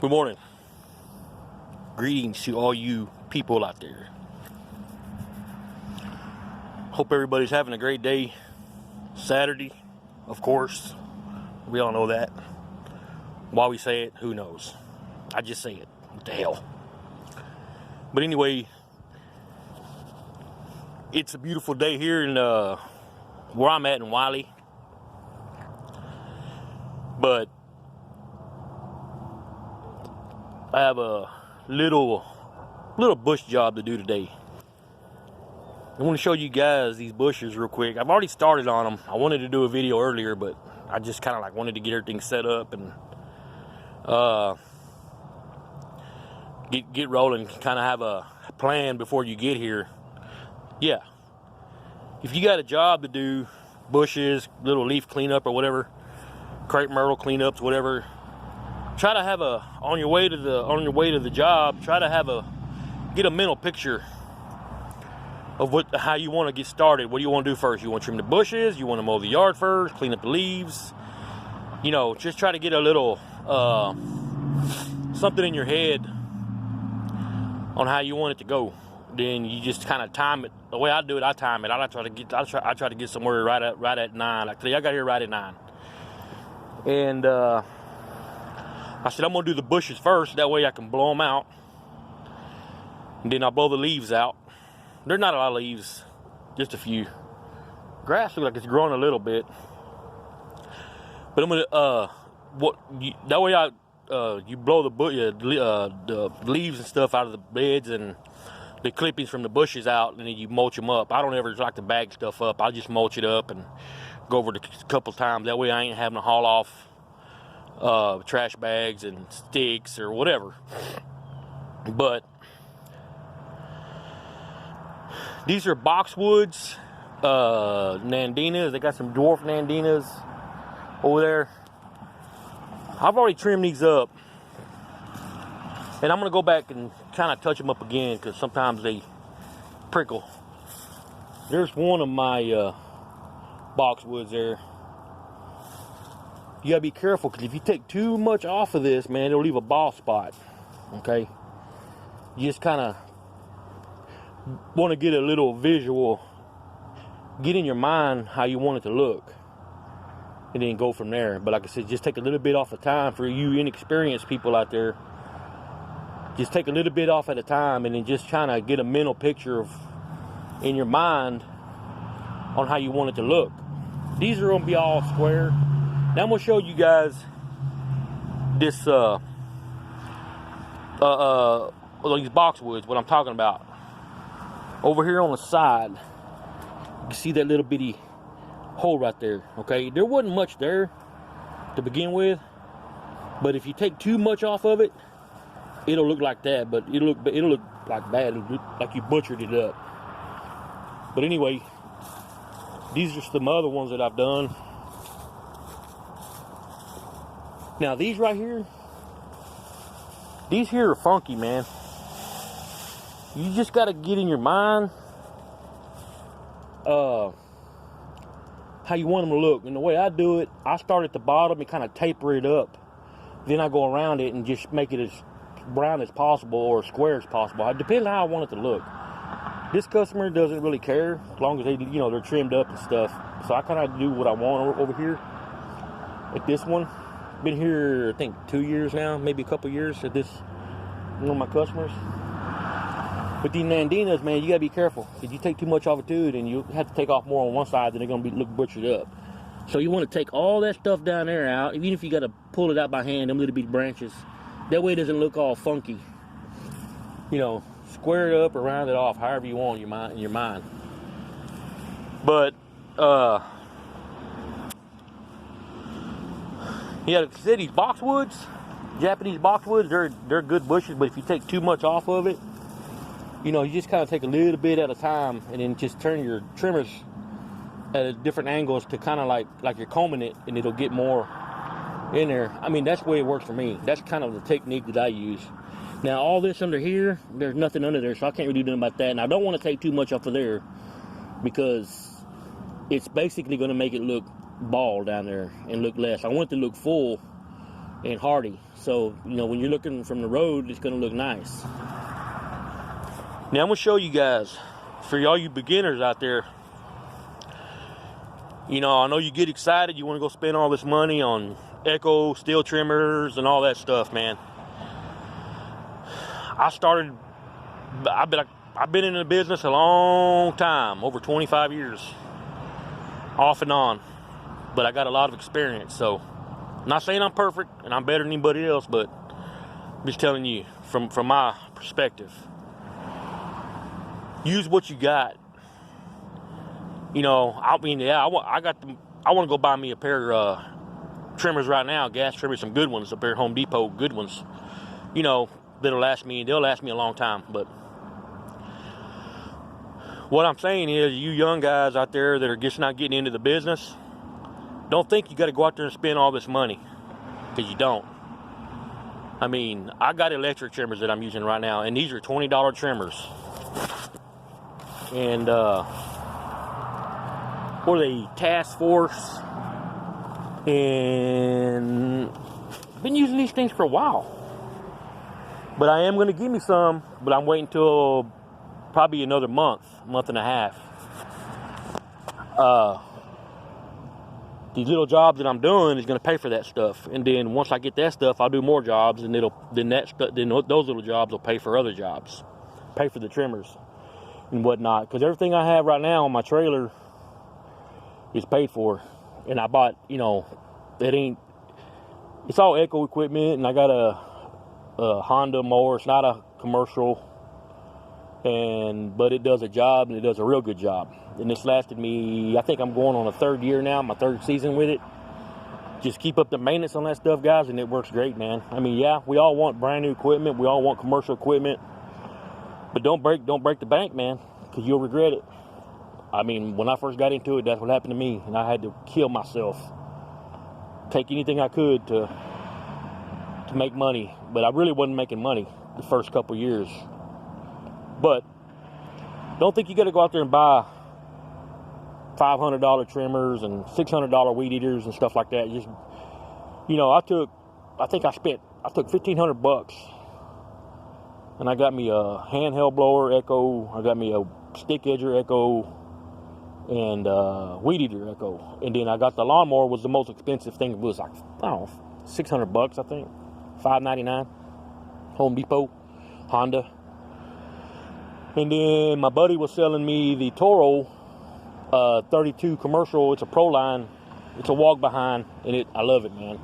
Good morning. Greetings to all you people out there. Hope everybody's having a great day. Saturday, of course. We all know that. Why we say it, who knows? I just say it. What the hell? But anyway, it's a beautiful day here in where I'm at in Wiley. But I have a little bush job to do today. I want to show you guys these bushes real quick. I've already started on them. I wanted to do a video earlier, but I just kind of like wanted to get everything set up and get rolling. Kind of have a plan before you get here. Yeah, if you got a job to do, bushes, little leaf cleanup or whatever, crepe myrtle cleanups, whatever. Try to have on your way to the job. Try to get a mental picture of how you want to get started. What do you want to do first? You want to trim the bushes? You want to mow the yard first? Clean up the leaves? You know, just try to get a little something in your head on how you want it to go. Then you just kind of time it. The way I do it, I time it. I try to get somewhere right at 9. Like today, I got here right at 9, and I said I'm gonna do the bushes first. That way I can blow them out, and then I'll blow the leaves out. There's not a lot of leaves, just a few. Grass looks like it's growing a little bit, but I'm gonna that way you blow the leaves and stuff out of the beds and the clippings from the bushes out, and then you mulch them up. I don't ever like to bag stuff up. I'll just mulch it up and go over it a couple times. That way I ain't having to haul off trash bags and sticks or whatever. But these are boxwoods, Nandinas. They got some dwarf Nandinas over there. I've already trimmed these up, and I'm gonna go back and kind of touch them up again because sometimes they prickle. There's one of my boxwoods there. You gotta be careful because if you take too much off of this, man, it'll leave a bald spot. Okay, you just kind of want to get a little visual, get in your mind how you want it to look, and then go from there. But like I said, just take a little bit off of time for you inexperienced people out there. Just take a little bit off at a time, and then just trying to get a mental picture in your mind on how you want it to look. These are gonna be all square. Now I'm gonna show you guys this these boxwoods, what I'm talking about. Over here on the side, you can see that little bitty hole right there. Okay, there wasn't much there to begin with, but if you take too much off of it, it'll look like that. But it'll look like bad. It'll look like you butchered it up. But anyway, these are some other ones that I've done. Now these right here, these here are funky, man. You just got to get in your mind how you want them to look. And the way I do it, I start at the bottom and kind of taper it up. Then I go around it and just make it as brown as possible or square as possible. It depends on how I want it to look. This customer doesn't really care as long as they're trimmed up and stuff. So I kind of do what I want over here. Like this one. Been here, I think, 2 years now, maybe a couple years at this, one of my customers. But these Nandinas, man, you gotta be careful. If you take too much off it too, then you have to take off more on one side, then they're gonna look butchered up. So you want to take all that stuff down there out, even if you gotta pull it out by hand, them little bitty branches. That way it doesn't look all funky. You know, square it up or round it off, however you want in your mind. But yeah, like I said, these boxwoods, Japanese boxwoods, they're good bushes, but if you take too much off of it, you know, you just kind of take a little bit at a time and then just turn your trimmers at different angles to kind of like you're combing it, and it'll get more in there. I mean, that's the way it works for me. That's kind of the technique that I use. Now, all this under here, there's nothing under there, so I can't really do nothing about that. And I don't want to take too much off of there because it's basically going to make it look bald down there and look less. I want it to look full and hardy. So, you know, when you're looking from the road, it's going to look nice. Now, I'm going to show you guys, for all you beginners out there, you know, I know you get excited. You want to go spend all this money on Echo steel trimmers and all that stuff, man. I've been in the business a long time, over 25 years, off and on. But I got a lot of experience, so I'm not saying I'm perfect and I'm better than anybody else, but I'm just telling you from my perspective. Use what you got. You know, I mean, yeah, I want to go buy me a pair of trimmers right now, gas trimmers, some good ones, a pair of Home Depot good ones. You know, they'll last me a long time. But what I'm saying is, you young guys out there that are just not getting into the business, don't think you got to go out there and spend all this money, because you don't. I mean, I got electric trimmers that I'm using right now, and these are $20 trimmers. And what are they, Task Force? And I've been using these things for a while. But I am going to give me some, but I'm waiting till probably another month and a half. These little jobs that I'm doing is going to pay for that stuff, and then once I get that stuff, I'll do more jobs, and then those little jobs will pay for other jobs, pay for the trimmers and whatnot. Because everything I have right now on my trailer is paid for, and I bought, you know, it's all Echo equipment, and I got a Honda mower. It's not a commercial, but it does a job, and it does a real good job. And this lasted me, I think I'm going on a third year now, my third season with it. Just keep up the maintenance on that stuff, guys, and it works great, man. I mean, yeah, we all want brand new equipment, we all want commercial equipment, but don't break the bank, man, because you'll regret it. I mean, when I first got into it, that's what happened to me, and I had to kill myself, take anything I could to make money. But I really wasn't making money the first couple years. But don't think you got to go out there and buy $500 trimmers and $600 weed eaters and stuff like that. Just, you know, I took $1,500 and I got me a handheld blower Echo, I got me a stick edger Echo, and weed eater Echo. And then I got the lawnmower, was the most expensive thing. It was like, I don't know, $600, I think, $5.99, Home Depot, Honda. And then my buddy was selling me the Toro 32 commercial. It's a Pro Line. It's a walk behind, and I love it, man.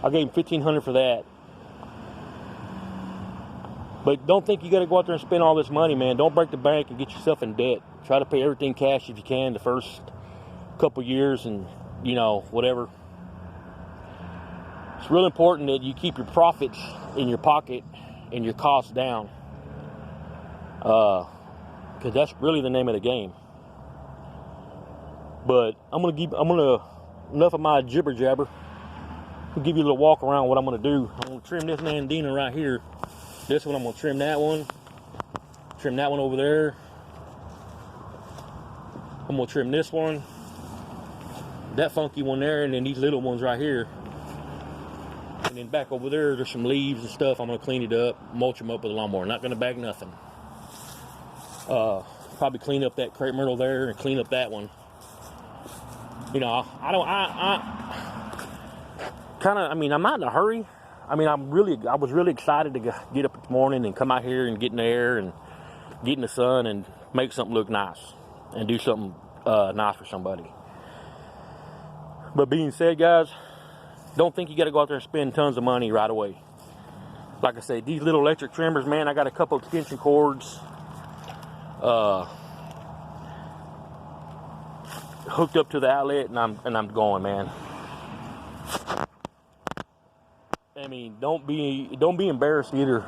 I gave him $1,500 for that. But don't think you got to go out there and spend all this money, man. Don't break the bank and get yourself in debt. Try to pay everything cash if you can the first couple years, and, you know, whatever. It's real important that you keep your profits in your pocket and your costs down, because that's really the name of the game. But enough of my jibber jabber. I'll give you a little walk around what I'm gonna do. I'm gonna trim this Nandina right here. This one, I'm gonna trim that one over there. I'm gonna trim this one, that funky one there, and then these little ones right here. And then back over there's some leaves and stuff. I'm gonna clean it up, mulch them up with a lawnmower. Not gonna bag nothing. Probably clean up that crepe myrtle there and clean up that one. You know, I'm not in a hurry. I mean, I was really excited to get up this morning and come out here and get in the air and get in the sun and make something look nice and do something nice for somebody. But being said, guys, don't think you got to go out there and spend tons of money right away. Like I said, these little electric trimmers, man, I got a couple extension cords hooked up to the outlet, and I'm going, man. I mean, don't be embarrassed either,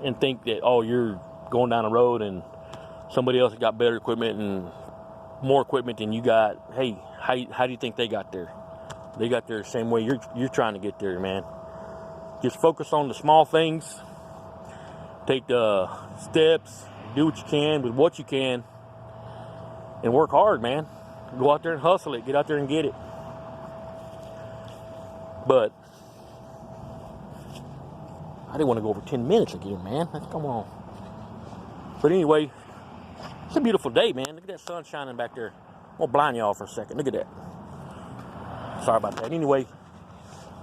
and think that, oh, you're going down the road and somebody else has got better equipment and more equipment than you got. Hey, how do you think they got there? They got there the same way you're trying to get there, man. Just focus on the small things. Take the steps. Do what you can with what you can, and work hard, man. Go out there and hustle it. Get out there and get it. But didn't want to go over 10 minutes again, man. Come on. But anyway, it's a beautiful day, man. Look at that sun shining back there. I'm going to blind y'all for a second. Look at that. Sorry about that. Anyway,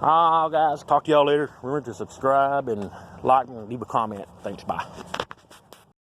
guys, talk to y'all later. Remember to subscribe and like and leave a comment. Thanks. Bye.